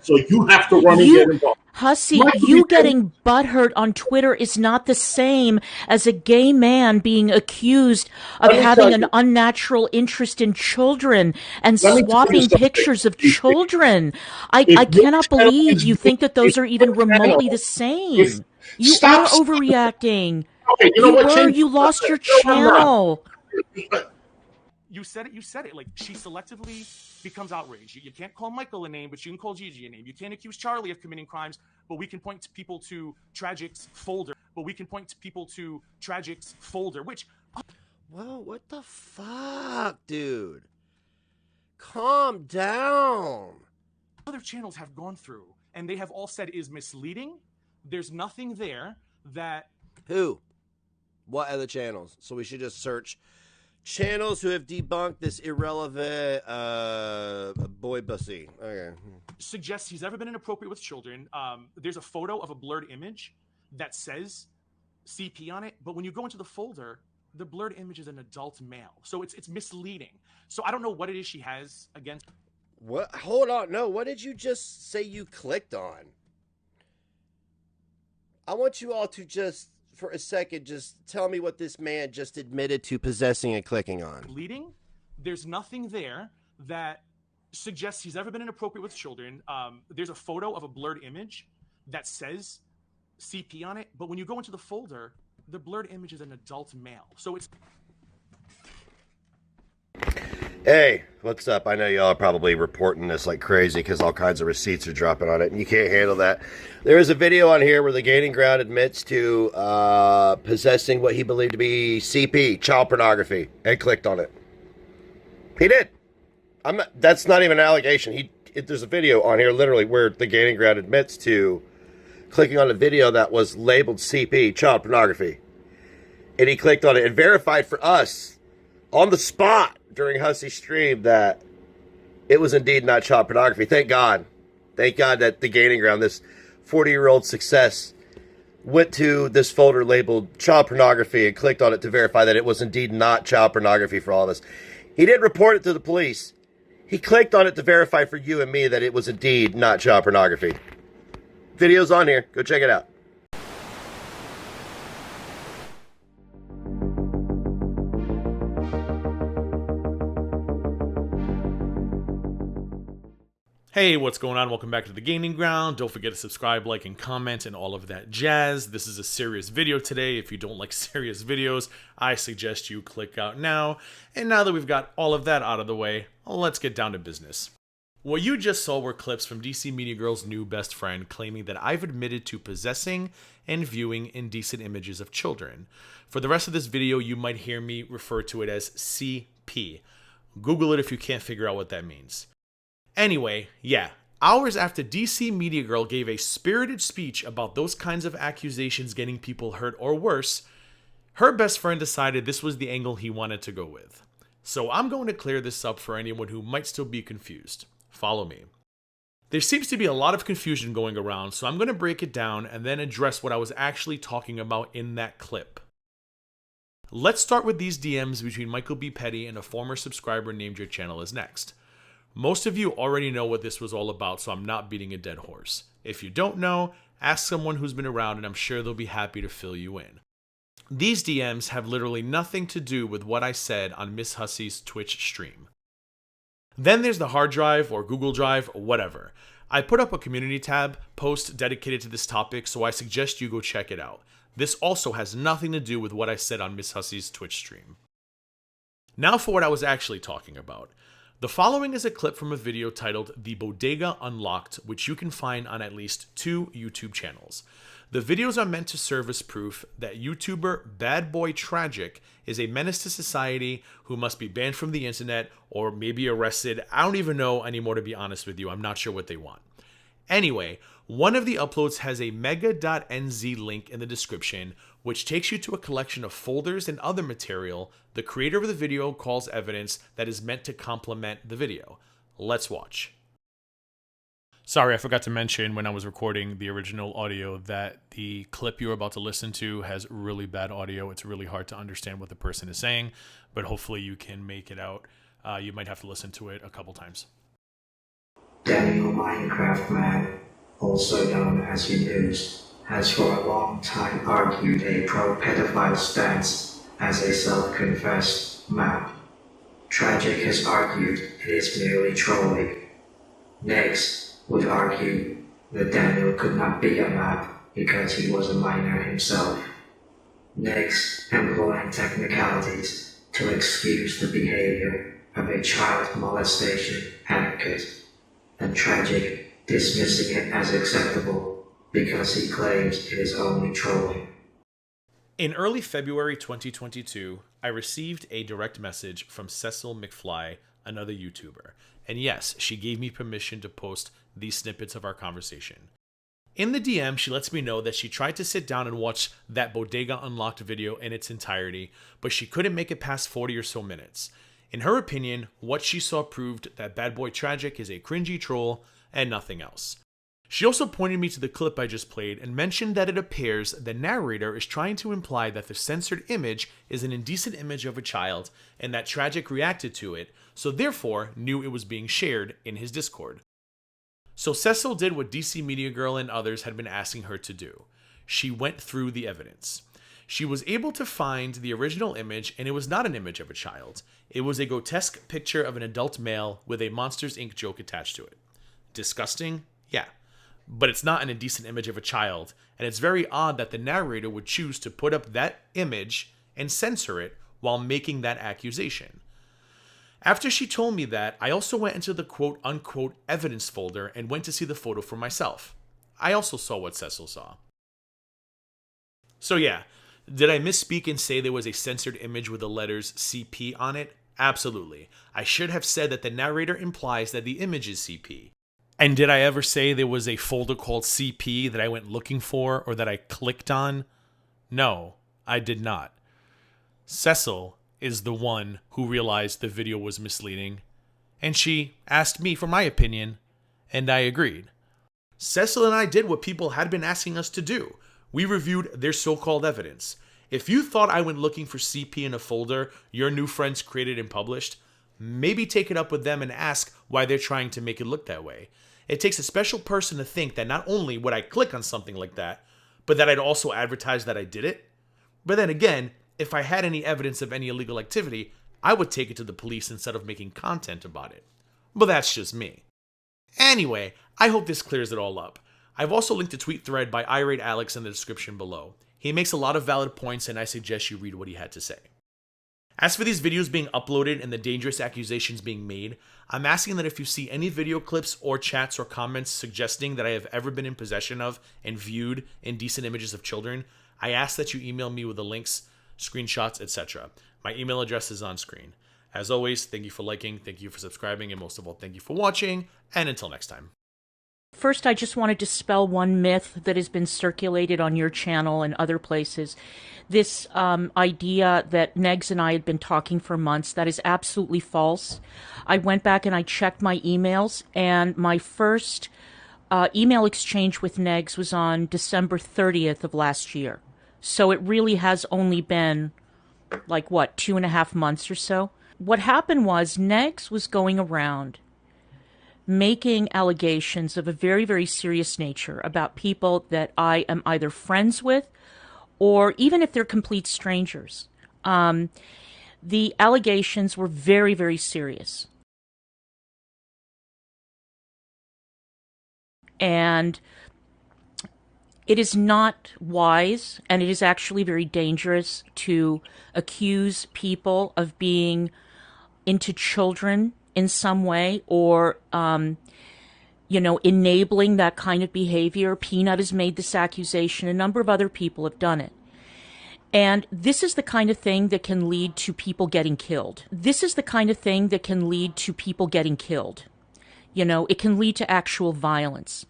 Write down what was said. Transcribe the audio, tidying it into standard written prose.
So you have to run and get involved. Hussy, Michael B. you getting butthurt on Twitter is not the same as a gay man being accused of Let me tell having an you. unnatural interest in children and Let me tell you swapping something. pictures of children. I If your cannot channel believe is you being, think that if those are your even remotely the channel, if same. You are stop. overreacting. Okay, you know what? Change You the lost your subject. No, I'm not. channel. You said it. You said it. Like, she selectively becomes outraged. You can't call Michael a name, but you can call Gigi a name. You can't accuse Charlie of committing crimes, but we can point to people to Tragic's folder. Which Whoa, what the fuck, dude? Calm down. other channels have gone through, and they have all said is misleading. There's nothing there that. Who? What other channels? So we should just search channels who have debunked this irrelevant boy bussy. Okay. Suggests he's ever been inappropriate with children. There's a photo of a blurred image that says CP on it, but when you go into the folder, the blurred image is an adult male, so it's misleading. So I don't know what it is she has against. What? Hold on. No, what did you just say you clicked on? I want you all to just, for a second, just tell me what this man just admitted to possessing and clicking on. Bleeding. There's nothing there that suggests he's ever been inappropriate with children. There's a photo of a blurred image that says CP on it, but when you go into the folder, the blurred image is an adult male, so it's. Hey, what's up? I know y'all are probably reporting this like crazy because all kinds of receipts are dropping on it, and you can't handle that. There is a video on here where the Gaining Ground admits to possessing what he believed to be CP, child pornography, and clicked on it. He did. That's not even an allegation. There's a video on here literally where the Gaining Ground admits to clicking on a video that was labeled CP, child pornography. And he clicked on it and verified for us on the spot during Hussy's stream that it was indeed not child pornography. Thank God. Thank God that the Gaining Ground, this 40-year-old success, went to this folder labeled child pornography and clicked on it to verify that it was indeed not child pornography for all of us. He didn't report it to the police. He clicked on it to verify for you and me that it was indeed not child pornography. Video's on here. Go check it out. Hey, what's going on? Welcome back to The Gaining Ground. Don't forget to subscribe, like, and comment, and all of that jazz. This is a serious video today. If you don't like serious videos, I suggest you click out now. And now that we've got all of that out of the way, let's get down to business. What you just saw were clips from DC Media Girl's new best friend claiming that I've admitted to possessing and viewing indecent images of children. For the rest of this video, you might hear me refer to it as CP. Google it if you can't figure out what that means. Anyway, yeah, hours after DC Media Girl gave a spirited speech about those kinds of accusations getting people hurt or worse, her best friend decided this was the angle he wanted to go with. So I'm going to clear this up for anyone who might still be confused. Follow me. There seems to be a lot of confusion going around, so I'm going to break it down and then address what I was actually talking about in that clip. Let's start with these DMs between Michael B. Petty and a former subscriber named Your Channel Is Next. Most of you already know what this was all about, so I'm not beating a dead horse. If you don't know, ask someone who's been around and I'm sure they'll be happy to fill you in. These DMs have literally nothing to do with what I said on Miss Hussy's Twitch stream. Then there's the hard drive or Google Drive or whatever. I put up a community tab post dedicated to this topic, so I suggest you go check it out. This also has nothing to do with what I said on Miss Hussy's Twitch stream. Now for what I was actually talking about. The following is a clip from a video titled The Bodega Unlocked, which you can find on at least 2 YouTube channels. The videos are meant to serve as proof that YouTuber Bad Boy Tragic is a menace to society who must be banned from the internet or maybe arrested. I don't even know anymore, to be honest with you. I'm not sure what they want. Anyway, one of the uploads has a mega.nz link in the description, which takes you to a collection of folders and other material the creator of the video calls evidence that is meant to complement the video. Let's watch. Sorry, I forgot to mention when I was recording the original audio that the clip you're about to listen to has really bad audio. It's really hard to understand what the person is saying, but hopefully you can make it out. You might have to listen to it a couple times. Daniel Minecraft Man, also known as News, has for a long time argued a pro-pedophile stance as a self-confessed map. Tragic has argued it is merely trolling. Next would argue that Daniel could not be a map because he was a minor himself. Next, employing technicalities to excuse the behavior of a child molestation advocate, and Tragic dismissing it as acceptable because he claims it is only trolling. In early February 2022, I received a direct message from Cecil McFly, another YouTuber, and yes, she gave me permission to post these snippets of our conversation. In the DM, she lets me know that she tried to sit down and watch that Bodega Unlocked video in its entirety, but she couldn't make it past 40 or so minutes. In her opinion, what she saw proved that Bad Boy Tragic is a cringy troll and nothing else. She also pointed me to the clip I just played and mentioned that it appears the narrator is trying to imply that the censored image is an indecent image of a child and that Tragic reacted to it, so therefore knew it was being shared in his Discord. So Cecil did what DC Media Girl and others had been asking her to do. She went through the evidence. She was able to find the original image, and it was not an image of a child. It was a grotesque picture of an adult male with a Monsters, Inc. joke attached to it. Disgusting? Yeah. But it's not an indecent image of a child, and it's very odd that the narrator would choose to put up that image and censor it while making that accusation. After she told me that, I also went into the quote-unquote evidence folder and went to see the photo for myself. I also saw what Cecil saw. So yeah, did I misspeak and say there was a censored image with the letters CP on it? Absolutely. I should have said that the narrator implies that the image is CP. And did I ever say there was a folder called CP that I went looking for or that I clicked on? No, I did not. Cecil is the one who realized the video was misleading, and she asked me for my opinion, and I agreed. Cecil and I did what people had been asking us to do. We reviewed their so-called evidence. If you thought I went looking for CP in a folder your new friends created and published, maybe take it up with them and ask why they're trying to make it look that way. It takes a special person to think that not only would I click on something like that, but that I'd also advertise that I did it. But then again, if I had any evidence of any illegal activity, I would take it to the police instead of making content about it. But that's just me. Anyway, I hope this clears it all up. I've also linked a tweet thread by Irate Alex in the description below. He makes a lot of valid points, and I suggest you read what he had to say. As for these videos being uploaded and the dangerous accusations being made, I'm asking that if you see any video clips or chats or comments suggesting that I have ever been in possession of and viewed indecent images of children, I ask that you email me with the links, screenshots, etc. My email address is on screen. As always, thank you for liking, thank you for subscribing, and most of all, thank you for watching, and until next time. First, I just want to dispel one myth that has been circulated on your channel and other places. This idea that Negs and I had been talking for months, that is absolutely false. I went back and I checked my emails, and my first email exchange with Negs was on December 30th of last year. So it really has only been, like, what, 2.5 months or so? What happened was Negs was going around making allegations of a very, very serious nature about people that I am either friends with or even if they're complete strangers. The allegations were very, very serious. And it is not wise, and it is actually very dangerous to accuse people of being into children in some way or, enabling that kind of behavior. Peanut has made this accusation. A number of other people have done it. And this is the kind of thing that can lead to people getting killed. It can lead to actual violence.